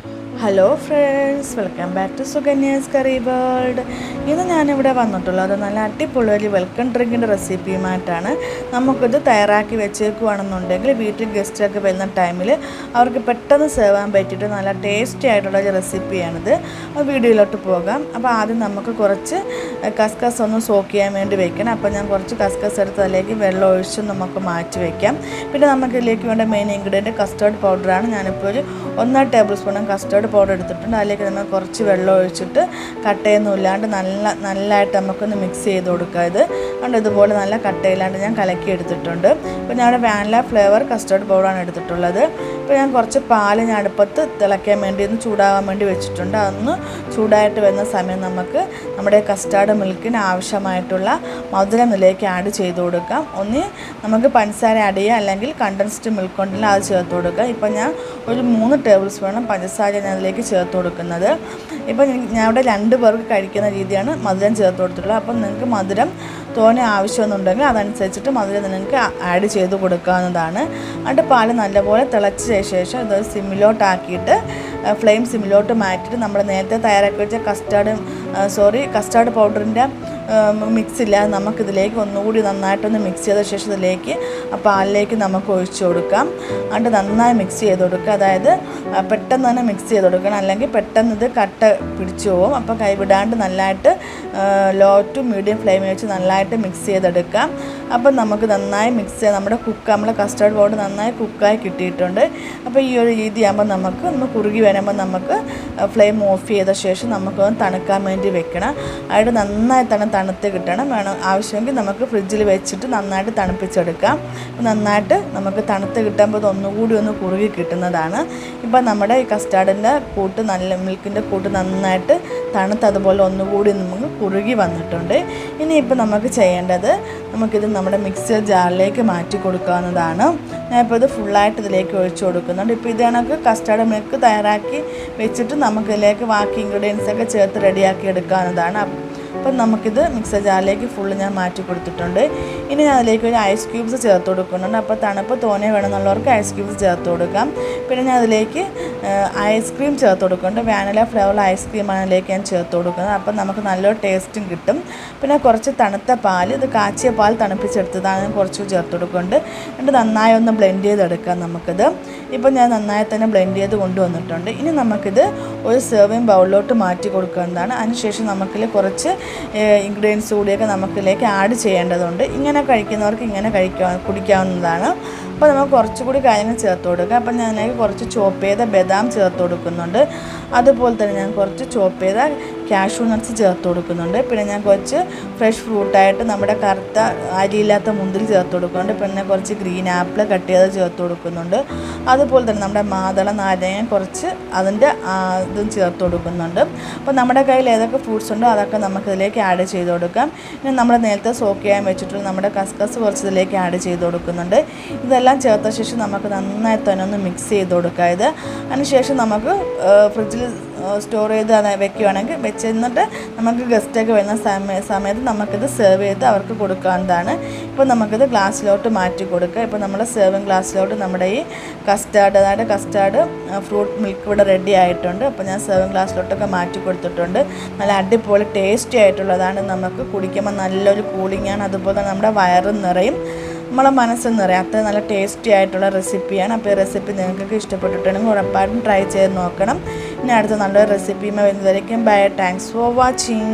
Hello friends, welcome back to Sukanya's curry world. ഇന്ന് ഞാനിവിടെ വന്നിട്ടുള്ളത് നല്ല അടിപൊളി ഒരു വെൽക്കം ഡ്രിങ്കിൻ്റെ റെസിപ്പിയുമായിട്ടാണ്. നമുക്കിത് തയ്യാറാക്കി വെച്ചേക്കുവാണെന്നുണ്ടെങ്കിൽ വീട്ടിൽ ഗസ്റ്റൊക്കെ വരുന്ന ടൈമിൽ അവർക്ക് പെട്ടെന്ന് സേവ് ചെയ്യാൻ പറ്റിയിട്ട് നല്ല ടേസ്റ്റി ആയിട്ടുള്ള ഒരു റെസിപ്പിയാണിത്. വീഡിയോയിലോട്ട് പോകാം. അപ്പോൾ ആദ്യം നമുക്ക് കുറച്ച് കസ്കസ് ഒന്ന് സോക്ക് ചെയ്യാൻ വേണ്ടി വെക്കണം. അപ്പോൾ ഞാൻ കുറച്ച് കസ്കസ് എടുത്ത് അതിലേക്ക് വെള്ളം ഒഴിച്ച് നമുക്ക് മാറ്റി വയ്ക്കാം. പിന്നെ നമുക്ക് ഇതിലേക്ക് വേണ്ട മെയിൻ ഇൻഗ്രീഡിയൻറ്റ് കസ്റ്റേർഡ് പൗഡറാണ്. ഞാനിപ്പോൾ ഒരു 1 ടേബിൾ സ്പൂൺ കസ്റ്റേർഡ് പൗഡർ എടുത്തിട്ടുണ്ട്. അതിലേക്ക് നമ്മൾ കുറച്ച് വെള്ളം ഒഴിച്ചിട്ട് കട്ടയൊന്നും ഇല്ലാണ്ട് നല്ലതായിട്ട് നമുക്കൊന്ന് മിക്സ് ചെയ്ത് കൊടുക്കുക. ഇത് അതുകൊണ്ട് ഇതുപോലെ നല്ല കട്ടയില്ലാണ്ട് ഞാൻ കലക്കി എടുത്തിട്ടുണ്ട്. ഇപ്പോൾ ഞാൻ വാനില ഫ്ലേവർ കസ്റ്റേർഡ് പൗഡറാണ് എടുത്തിട്ടുള്ളത്. ഇപ്പോൾ ഞാൻ കുറച്ച് പാല് ഞാൻ അടുപ്പത്ത് തിളയ്ക്കാൻ വേണ്ടി ഒന്ന് ചൂടാകാൻ വേണ്ടി വെച്ചിട്ടുണ്ട്. അതൊന്ന് ചൂടായിട്ട് വരുന്ന സമയം നമുക്ക് നമ്മുടെ കസ്റ്റാർഡ് മിൽക്കിന് ആവശ്യമായിട്ടുള്ള മധുരം ഇതിലേക്ക് ആഡ് ചെയ്ത് കൊടുക്കാം. ഒന്ന് നമുക്ക് പഞ്ചസാര ആഡ് ചെയ്യുക, അല്ലെങ്കിൽ കണ്ടൻസ്ഡ് മിൽക്ക് ഉണ്ടെങ്കിൽ അത് ചേർത്ത് കൊടുക്കുക. ഇപ്പോൾ ഞാൻ ഒരു 3 ടേബിൾ സ്പൂൺ പഞ്ചസാര ഞാൻ അതിലേക്ക് ചേർത്ത് കൊടുക്കുന്നത്. ഇപ്പോൾ ഞാൻ ഇവിടെ 2 പേർക്ക് കഴിക്കുന്ന രീതിയാണ് മധുരം ചേർത്ത് കൊടുത്തിട്ടുള്ളത്. അപ്പം നിങ്ങൾക്ക് മധുരം തോനെ ആവശ്യമെന്നുണ്ടെങ്കിൽ അതനുസരിച്ചിട്ട് മധുരം നിങ്ങൾക്ക് ആഡ് ചെയ്ത് കൊടുക്കാവുന്നതാണ്. എന്നിട്ട് പാല് നല്ലപോലെ തിളച്ച ശേഷം ഇതൊരു സിമ്മിലോട്ടാക്കിയിട്ട് ഫ്ലെയിം സിമ്മിലോട്ട് മാറ്റിയിട്ട് നമ്മൾ നേരത്തെ തയ്യാറാക്കി വെച്ച കസ്റ്റാർഡ് പൗഡറിൻ്റെ മിക്സ് ഇല്ല, നമുക്കിതിലേക്ക് ഒന്നുകൂടി നന്നായിട്ടൊന്ന് മിക്സ് ചെയ്ത ശേഷം ഇതിലേക്ക് ആ പാലിലേക്ക് നമുക്ക് ഒഴിച്ചു കൊടുക്കാം. എന്നിട്ട് നന്നായി മിക്സ് ചെയ്ത് കൊടുക്കുക. അതായത് പെട്ടെന്ന് തന്നെ മിക്സ് ചെയ്ത് കൊടുക്കണം, അല്ലെങ്കിൽ പെട്ടെന്ന് ഇത് കട്ട പിടിച്ചു പോകും. അപ്പോൾ കൈവിടാണ്ട് നല്ലതായിട്ട് ലോ ടു മീഡിയം ഫ്ലെയിമിൽ വെച്ച് നല്ലതായിട്ട് മിക്സ് ചെയ്തെടുക്കാം. അപ്പം നമുക്ക് നന്നായി മിക്സ് ചെയ്ത് നമ്മുടെ കസ്റ്റാർഡ് പൗഡർ നന്നായി കുക്കായി കിട്ടിയിട്ടുണ്ട്. അപ്പോൾ ഈ ഒരു രീതിയാകുമ്പോൾ നമുക്ക് ഒന്ന് കുറുകി വരുമ്പോൾ നമുക്ക് ഫ്ലെയിം ഓഫ് ചെയ്ത ശേഷം നമുക്കൊന്ന് തണുക്കാൻ വേണ്ടി വെക്കണം. അതിട്ട് നന്നായി തണുത്ത് കിട്ടണം. ആവശ്യമെങ്കിൽ നമുക്ക് ഫ്രിഡ്ജിൽ വെച്ചിട്ട് നന്നായിട്ട് തണുപ്പിച്ചെടുക്കാം. നന്നായിട്ട് നമുക്ക് തണുത്ത് കിട്ടുമ്പോൾ ഇതൊന്നുകൂടി ഒന്ന് കുറുകി കിട്ടുന്നതാണ്. ഇപ്പം നമ്മുടെ ഈ കസ്റ്റാർഡിൻ്റെ മിൽക്കിൻ്റെ കൂട്ട് നന്നായിട്ട് തണുത്ത് അതുപോലെ ഒന്നുകൂടി നമുക്ക് കുറുകി വന്നിട്ടുണ്ട്. ഇനിയിപ്പോൾ നമുക്ക് ചെയ്യേണ്ടത് നമുക്കിത് നമ്മുടെ മിക്സർ ജാറിലേക്ക് മാറ്റി കൊടുക്കാവുന്നതാണ്. ഞാനിപ്പോൾ ഇത് ഫുള്ളായിട്ട് ഇതിലേക്ക് ഒഴിച്ചു കൊടുക്കുന്നുണ്ട്. ഇപ്പോൾ ഇത് കണക്ക് കസ്റ്റാർഡ് മിൽക്ക് തയ്യാറാക്കി വെച്ചിട്ട് നമുക്കിതിലേക്ക് ബാക്കി ഇൻഗ്രീഡിയൻസൊക്കെ ചേർത്ത് റെഡിയാക്കി എടുക്കാവുന്നതാണ്. അപ്പം നമുക്കിത് മിക്സർ ജാറിലേക്ക് ഫുള്ള് ഞാൻ മാറ്റി കൊടുത്തിട്ടുണ്ട്. ഇനി ഞാൻ അതിലേക്ക് ഒരു ഐസ് ക്യൂബ്സ് ചേർത്ത് കൊടുക്കുന്നുണ്ട്. അപ്പോൾ തണുപ്പ് തോനെ വേണമെന്നുള്ളവർക്ക് ഐസ് ക്യൂബ്സ് ചേർത്ത് കൊടുക്കാം. പിന്നെ ഞാൻ അതിലേക്ക് ഐസ്ക്രീം ചേർത്ത് കൊടുക്കുന്നുണ്ട്. വാനില ഫ്ലേവറിൽ ഐസ്ക്രീമാണ് അതിലേക്ക് ഞാൻ ചേർത്ത് കൊടുക്കുന്നത്. അപ്പം നമുക്ക് നല്ലൊരു ടേസ്റ്റും കിട്ടും. പിന്നെ കുറച്ച് തണുത്ത പാൽ, ഇത് കാച്ചിയ പാൽ തണുപ്പിച്ചെടുത്തതാണ് ഞാൻ കുറച്ച് ചേർത്ത് കൊടുക്കുന്നുണ്ട്. എന്നിട്ട് നന്നായി ഒന്ന് ബ്ലെൻഡ് ചെയ്തെടുക്കാം നമുക്കിത്. ഇപ്പോൾ ഞാൻ നന്നായി തന്നെ ബ്ലെൻഡ് ചെയ്ത് കൊണ്ടുവന്നിട്ടുണ്ട്. ഇനി നമുക്കിത് ഒരു സെർവിങ് ബൗളിലോട്ട് മാറ്റി കൊടുക്കേണ്ടതാണ്. അതിനുശേഷം നമുക്കിൽ കുറച്ച് ഇൻഗ്രീഡിയൻസ് കൂടിയൊക്കെ നമുക്കിലേക്ക് ആഡ് ചെയ്യേണ്ടതുണ്ട്. ഇങ്ങനെ കഴിക്കുന്നവർക്ക് ഇങ്ങനെ കുടിക്കാവുന്നതാണ്. അപ്പോൾ നമുക്ക് കുറച്ചുകൂടി കാര്യങ്ങൾ ചേർത്ത് കൊടുക്കുക. അപ്പം ഞാൻ അതിലേക്ക് കുറച്ച് ചോപ്പ് ചെയ്ത ബദാം ചേർത്ത് കൊടുക്കുന്നുണ്ട്. അതുപോലെ തന്നെ ഞാൻ കുറച്ച് ചോപ്പ് ചെയ്ത കാഷ്യൂ നട്ട്സ് ചേർത്ത് കൊടുക്കുന്നുണ്ട്. പിന്നെ ഞാൻ കുറച്ച് ഫ്രഷ് ഫ്രൂട്ടായിട്ട് നമ്മുടെ കറുത്ത അരിയില്ലാത്ത മുന്തിരി ചേർത്ത് കൊടുക്കുന്നുണ്ട്. പിന്നെ കുറച്ച് ഗ്രീൻ ആപ്പിൾ കട്ട് ചെയ്ത് ചേർത്ത് കൊടുക്കുന്നുണ്ട്. അതുപോലെ തന്നെ നമ്മുടെ മാതള നാരങ്ങ കുറച്ച് അതിൻ്റെ ഇതും ചേർത്ത് കൊടുക്കുന്നുണ്ട്. അപ്പോൾ നമ്മുടെ കയ്യിൽ ഏതൊക്കെ ഫ്രൂട്ട്സ് ഉണ്ടോ അതൊക്കെ നമുക്കിതിലേക്ക് ആഡ് ചെയ്ത് കൊടുക്കാം. ഇനി നമ്മൾ നേരത്തെ സോക്ക് ചെയ്യാൻ വെച്ചിട്ടുള്ള നമ്മുടെ കസ്കസ് കുറച്ച് ഇതിലേക്ക് ആഡ് ചെയ്ത് കൊടുക്കുന്നുണ്ട്. ഇതെല്ലാം ചേർത്ത ശേഷം നമുക്ക് നന്നായി തന്നെ ഒന്ന് മിക്സ് ചെയ്ത് കൊടുക്കുക. അതിനുശേഷം നമുക്ക് ഫ്രിഡ്ജിൽ സ്റ്റോർ ചെയ്ത് വെക്കുകയാണെങ്കിൽ വെച്ചിരുന്നിട്ട് നമുക്ക് ഗസ്റ്റൊക്കെ വരുന്ന സമയത്ത് നമുക്കിത് സെർവ് ചെയ്ത് അവർക്ക് കൊടുക്കാവുന്നതാണ്. ഇപ്പോൾ നമുക്കിത് ഗ്ലാസ്സിലോട്ട് മാറ്റി കൊടുക്കുക. ഇപ്പോൾ നമ്മൾ സെർവിങ് ഗ്ലാസ്സിലോട്ട് നമ്മുടെ ഈ കസ്റ്റാർഡ് ഫ്രൂട്ട് മിൽക്ക് ഇവിടെ റെഡി ആയിട്ടുണ്ട്. അപ്പോൾ ഞാൻ സെർവിങ് ഗ്ലാസ്സിലോട്ടൊക്കെ മാറ്റി കൊടുത്തിട്ടുണ്ട്. നല്ല അടിപൊളി ടേസ്റ്റി ആയിട്ടുള്ളതാണ്. നമുക്ക് കുടിക്കുമ്പോൾ നല്ലൊരു കൂളിങ്ങാണ്. അതുപോലെ തന്നെ നമ്മുടെ വയറും നിറയും, നമ്മളെ മനസ്സും നിറയും. അത്ര നല്ല ടേസ്റ്റി ആയിട്ടുള്ള റെസിപ്പിയാണ്. അപ്പോൾ ഈ റെസിപ്പി നിങ്ങൾക്കൊക്കെ ഇഷ്ടപ്പെട്ടിട്ടുണ്ടെങ്കിൽ ഉറപ്പായിട്ടും ട്രൈ ചെയ്ത് നോക്കണം. ഇനി അടുത്ത നല്ലൊരു റെസിപ്പിയുമായി വരുന്നതായിരിക്കും. Bye, thanks for watching.